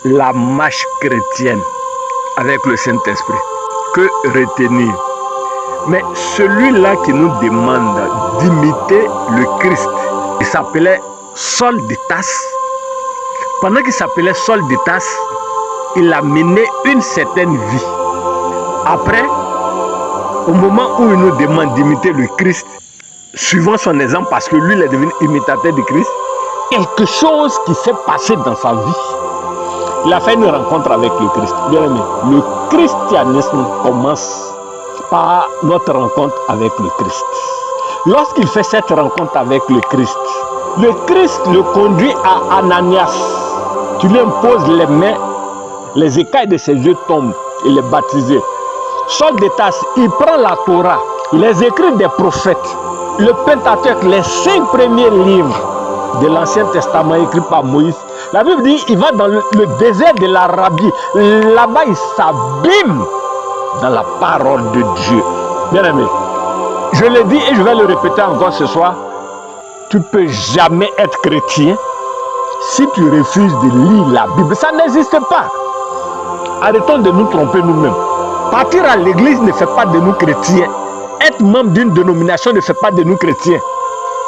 la marche chrétienne avec le Saint-Esprit. Que retenir? Mais celui-là qui nous demande d'imiter le Christ, il s'appelait Saul de Tarse. Pendant qu'il s'appelait Saul de Tarse, il a mené une certaine vie. Après, au moment où il nous demande d'imiter le Christ, suivant son exemple, parce que lui, il est devenu imitateur du Christ, quelque chose qui s'est passé dans sa vie. Il a fait une rencontre avec le Christ. Bien aimé, le christianisme commence par notre rencontre avec le Christ. Lorsqu'il fait cette rencontre avec le Christ le conduit à Ananias. Tu lui imposes les mains, les écailles de ses yeux tombent, il est baptisé. Saul de Tarse, il prend la Torah, les écrits des prophètes, le Pentateuque, les 5 premiers livres de l'Ancien Testament écrits par Moïse. La Bible dit il va dans le désert de l'Arabie. Là-bas, il s'abîme dans la parole de Dieu. Bien aimé, je le dis et je vais le répéter encore ce soir. Tu ne peux jamais être chrétien si tu refuses de lire la Bible. Ça n'existe pas. Arrêtons de nous tromper nous-mêmes. Partir à l'église ne fait pas de nous chrétiens. Être membre d'une dénomination ne fait pas de nous chrétiens.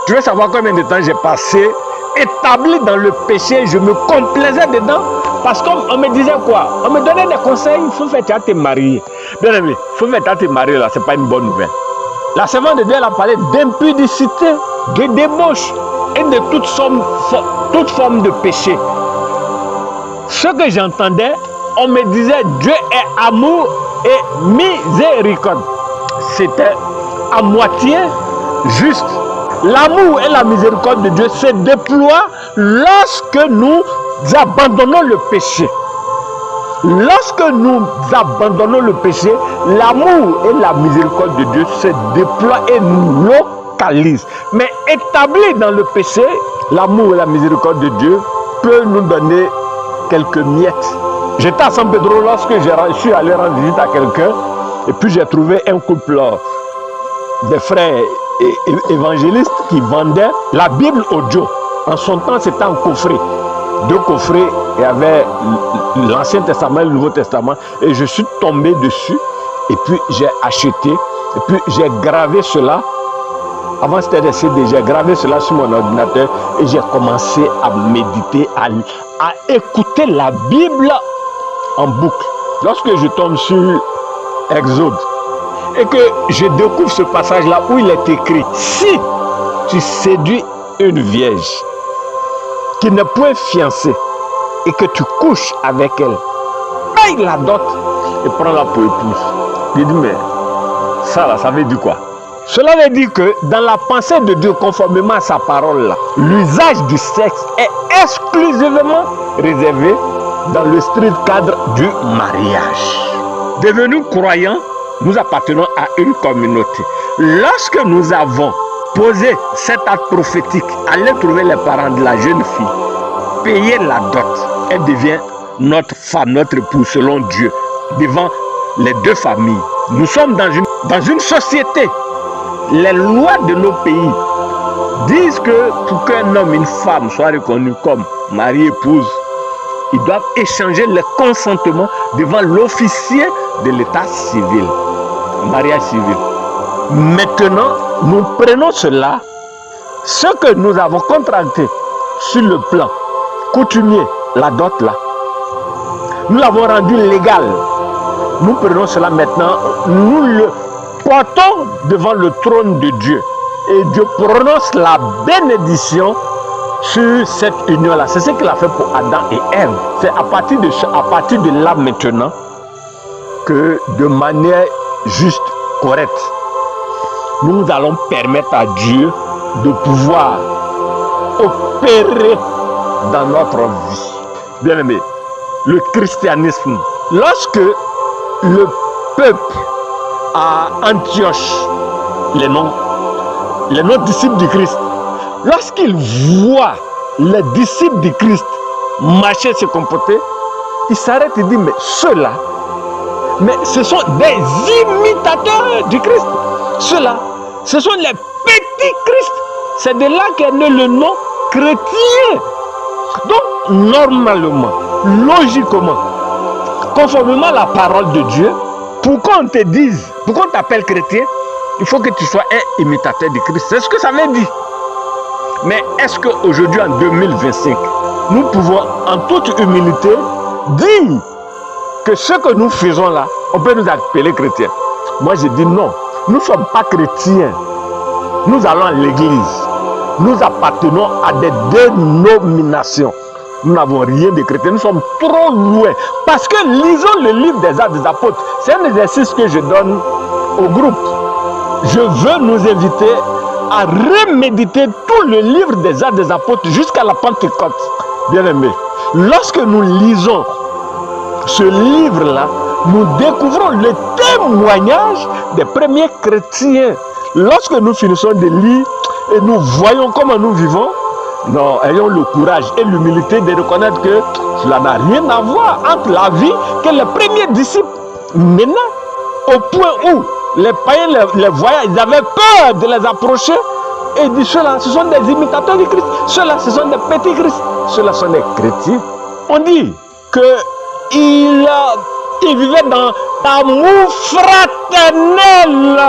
Tu veux savoir combien de temps j'ai passé établi dans le péché, je me complaisais dedans parce qu'on me disait quoi? On me donnait des conseils, il faut faire tu vas te marier. Bien aimé, il faut faire tu vas te marier là, c'est pas une bonne nouvelle. La servante de Dieu elle a parlé d'impudicité, de débauche et de toute forme de péché. Ce que j'entendais, on me disait Dieu est amour et miséricorde. C'était à moitié juste. L'amour et la miséricorde de Dieu se déploient lorsque nous abandonnons le péché. Lorsque nous abandonnons le péché, l'amour et la miséricorde de Dieu se déploient et nous localisent. Mais établi dans le péché, l'amour et la miséricorde de Dieu peuvent nous donner quelques miettes. J'étais à San Pedro lorsque je suis allé rendre visite à quelqu'un et puis j'ai trouvé un couple de frères évangélistes qui vendaient la Bible audio. En son temps, c'était en coffret. 2 coffrets, il y avait l'Ancien Testament et le Nouveau Testament. Et je suis tombé dessus. Et puis, j'ai acheté. Et puis, j'ai gravé cela. Avant, c'était des CD. J'ai gravé cela sur mon ordinateur. Et j'ai commencé à méditer, à écouter la Bible en boucle. Lorsque je tombe sur Exode, et que je découvre ce passage-là où il est écrit, si tu séduis une vierge qui n'est point fiancée et que tu couches avec elle, paye la dot et prends-la pour épouse. Je dis, mais ça là, ça veut dire quoi? Cela veut dire que dans la pensée de Dieu, conformément à sa parole là, l'usage du sexe est exclusivement réservé dans le strict cadre du mariage. Devenus croyants, nous appartenons à une communauté. Lorsque nous avons posé cet acte prophétique, aller trouver les parents de la jeune fille, payer la dot, elle devient notre femme, notre épouse selon Dieu, devant les 2 familles. Nous sommes dans une société. Les lois de nos pays disent que pour qu'un homme et une femme soient reconnus comme mari et épouse, ils doivent échanger le consentement devant l'officier de l'état civil. Mariage civil. Maintenant, nous prenons cela, ce que nous avons contracté sur le plan coutumier, la dot là, nous l'avons rendu légal. Nous prenons cela maintenant, nous le portons devant le trône de Dieu. Et Dieu prononce la bénédiction sur cette union-là. C'est ce qu'il a fait pour Adam et Ève. C'est à partir de là maintenant que de manière juste, correcte, nous allons permettre à Dieu de pouvoir opérer dans notre vie. Bien aimé, le christianisme, lorsque le peuple à Antioche, les non-disciples du Christ, lorsqu'ils voient les disciples du Christ marcher, se comporter, ils s'arrêtent et disent, mais ceux-là, mais ce sont des imitateurs du Christ. Ceux-là, ce sont les petits Christ. C'est de là qu'est né le nom chrétien. Donc, normalement, logiquement, conformément à la parole de Dieu, pour qu'on te dise, pour qu'on t'appelle chrétien, il faut que tu sois un imitateur de Christ. C'est ce que ça veut dire. Mais est-ce qu'aujourd'hui, en 2025, nous pouvons en toute humilité dire que ce que nous faisons là, on peut nous appeler chrétiens? Moi, je dis non. Nous ne sommes pas chrétiens. Nous allons à l'église. Nous appartenons à des dénominations. Nous n'avons rien de chrétien. Nous sommes trop loin. Parce que lisons le livre des Actes des Apôtres. C'est un exercice que je donne au groupe. Je veux nous inviter à reméditer tout le livre des Actes des Apôtres jusqu'à la Pentecôte. Bien-aimés, lorsque nous lisons ce livre-là, nous découvrons le témoignage des premiers chrétiens. Lorsque nous finissons de lire et nous voyons comment nous vivons, non, ayons le courage et l'humilité de reconnaître que cela n'a rien à voir entre la vie que les premiers disciples menaient, au point où les païens les voyaient, ils avaient peur de les approcher et disent ceux-là, ce sont des imitateurs du Christ, ceux-là, ce sont des petits Christ, ceux-là sont des chrétiens. On dit qu'il vivait dans l'amour fraternel.